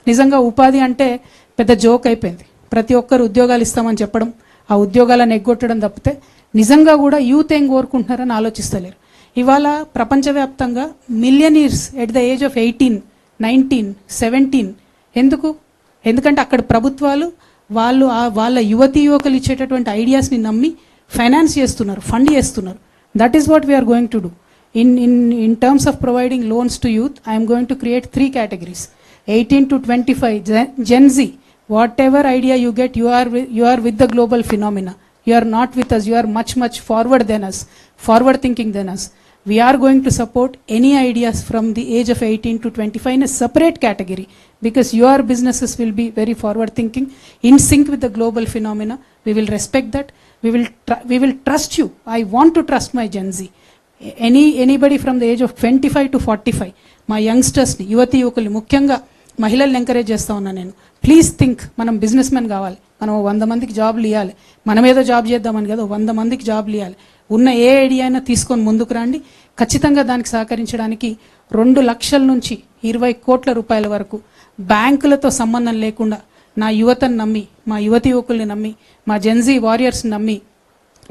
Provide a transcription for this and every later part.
నిజంగా ఉపాధి అంటే పెద్ద జోక్ అయిపోయింది. ప్రతి ఒక్కరు ఉద్యోగాలు ఇస్తామని చెప్పడం, ఆ ఉద్యోగాలను ఎగ్గొట్టడం తప్పితే నిజంగా కూడా యూత్ ఏం కోరుకుంటున్నారని ఆలోచిస్తలేరు. ఇవాళ ప్రపంచవ్యాప్తంగా millionaires at the age of 18, 19, 17 ఎందుకంటే అక్కడ ప్రభుత్వాలు వాళ్ళ యువతీ యువకులు ఇచ్చేటటువంటి ఐడియాస్ని నమ్మి ఫైనాన్స్ చేస్తున్నారు, ఫండ్ చేస్తున్నారు. That is what we are going to do. In terms of providing loans to youth, I am going to create 3 categories. 18 to 25, Gen Z. Whatever idea you get, you are with the global phenomena. You are not with us. You are much forward than us, forward thinking than us. We are going to support any ideas from the age of 18 to 25 in a separate category, because your businesses will be very forward thinking, in sync with the global phenomena. We will respect that. We will trust you. I want to trust my Gen Z. Anybody from the age of 25 to 45, మా యంగ్స్టర్స్ని, యువతి యువకుల్ని, ముఖ్యంగా మహిళల్ని encourage చేస్తూ ఉన్నాను నేను. Please think, మనం business men కావాలి, మనం 100 మందికి జాబ్లు ఇవ్వాలి. మనం ఏదో జాబ్ చేద్దామని కదా, 100 మందికి జాబ్లు ఇవ్వాలి. ఉన్న ఏ ఐడియా అయినా తీసుకొని ముందుకు రండి. ఖచ్చితంగా దానికి సహకరించడానికి 2 లక్షల నుంచి 20 కోట్ల రూపాయల వరకు బ్యాంకులతో సంబంధం లేకుండా నా యువతను నమ్మి, మా యువతి యువకుల్ని నమ్మి, మా జెన్జీ వారియర్స్ని నమ్మి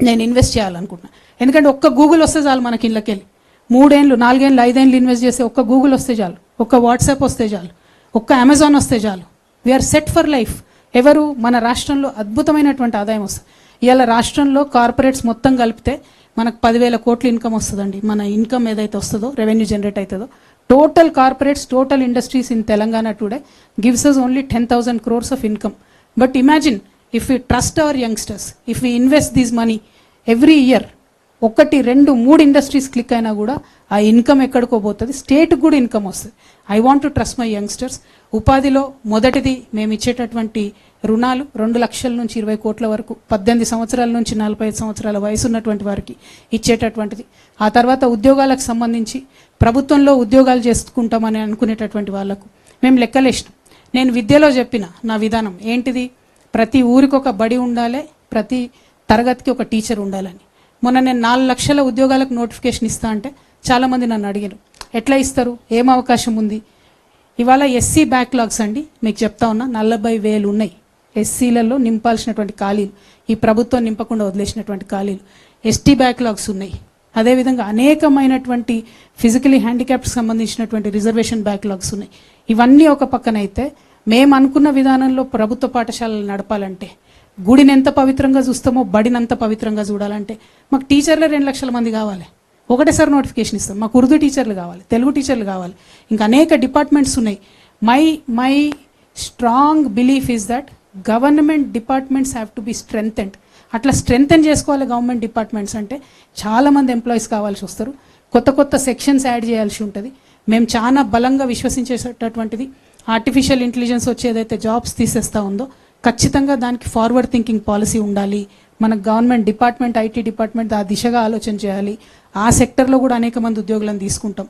నేను ఇన్వెస్ట్ చేయాలనుకుంటున్నాను. ఎందుకంటే ఒక్క గూగుల్ వస్తే చాలు, మనకి ఇళ్ళకెళ్ళి 3 ఏళ్ళు 4 ఏళ్ళు 5 ఏళ్ళు ఇన్వెస్ట్ చేస్తే ఒక్క గూగుల్ వస్తే చాలు, ఒక్క వాట్సాప్ వస్తే చాలు, ఒక్క అమెజాన్ వస్తే చాలు. We are set for life. ఎవరు? మన రాష్ట్రంలో అద్భుతమైనటువంటి ఆదాయం వస్తుంది. ఇవాళ రాష్ట్రంలో కార్పొరేట్స్ మొత్తం కలిపితే మనకు 10,000 కోట్ల ఇన్కమ్ వస్తుందండి. మన ఇన్కమ్ ఏదైతే వస్తుందో, రెవెన్యూ జనరేట్ అవుతుందో, total corporates, total industries in Telangana today gives us only 10,000 crores of income. But imagine if we trust our youngsters, if we invest this money every year, 1, 2, 3 industries click అయినా కూడా ఆ income ఎక్కడికో పోతుంది, స్టేట్కి కూడా income వస్తుంది. I want to trust my youngsters. ఉపాధిలో మొదటిది మేము ఇచ్చేటటువంటి రుణాలు 2 లక్షల నుంచి 20 కోట్ల వరకు, 18 సంవత్సరాల నుంచి 45 సంవత్సరాల వయసు ఉన్నటువంటి వారికి ఇచ్చేటటువంటిది. ఆ తర్వాత ఉద్యోగాలకు సంబంధించి ప్రభుత్వంలో ఉద్యోగాలు చేసుకుంటామని అనుకునేటటువంటి వాళ్లకు మేము లెక్కలేసినాం. నేను విద్యలో చెప్పిన నా విధానం ఏంటిది? ప్రతి ఊరికి ఒక బడి ఉండాలి, ప్రతి తరగతికి ఒక టీచర్ ఉండాలని. మొన్న నేను 4 లక్షల ఉద్యోగాలకు నోటిఫికేషన్ ఇస్తా అంటే చాలామంది నన్ను అడిగారు, ఎట్లా ఇస్తారు, ఏం అవకాశం ఉంది? ఇవాళ ఎస్సీ బ్యాక్లాగ్స్ అండి, మీకు చెప్తా ఉన్నా, 40,000 ఉన్నాయి ఎస్సీలలో నింపాల్సినటువంటి ఖాళీలు, ఈ ప్రభుత్వం నింపకుండా వదిలేసినటువంటి ఖాళీలు. ఎస్టీ బ్యాక్లాగ్స్ ఉన్నాయి. అదేవిధంగా అనేకమైనటువంటి ఫిజికలీ హ్యాండిక్యాప్డ్కి సంబంధించినటువంటి రిజర్వేషన్ బ్యాక్లాగ్స్ ఉన్నాయి. ఇవన్నీ ఒక పక్కన అయితే, మేము అనుకున్న విధానంలో ప్రభుత్వ పాఠశాలలు నడపాలంటే, గుడిని ఎంత పవిత్రంగా చూస్తామో బడిని అంత పవిత్రంగా చూడాలంటే మాకు టీచర్లే 2 లక్షల మంది కావాలి. ఒకటేసారి నోటిఫికేషన్ ఇస్తాం. మాకు ఉర్దూ టీచర్లు కావాలి, తెలుగు టీచర్లు కావాలి, ఇంకా అనేక డిపార్ట్మెంట్స్ ఉన్నాయి. My strong belief is that government departments have to be స్ట్రెంథెండ్. అట్లా స్ట్రెంథెన్ చేసుకోవాలి గవర్నమెంట్ డిపార్ట్మెంట్స్ అంటే. చాలామంది ఎంప్లాయీస్ కావాల్సి వస్తారు, కొత్త సెక్షన్స్ యాడ్ చేయాల్సి ఉంటుంది. మేము చాలా బలంగా విశ్వసించేటటువంటిది ఆర్టిఫిషియల్ ఇంటెలిజెన్స్ వచ్చేదైతే జాబ్స్ తీసేస్తూ ఉందో, ఖచ్చితంగా దానికి ఫార్వర్డ్ థింకింగ్ పాలసీ ఉండాలి. మన గవర్నమెంట్ డిపార్ట్మెంట్, ఐటీ డిపార్ట్మెంట్ ఆ దిశగా ఆలోచన చేయాలి. ఆ సెక్టర్లో కూడా అనేక మంది ఉద్యోగులను తీసుకుంటాం.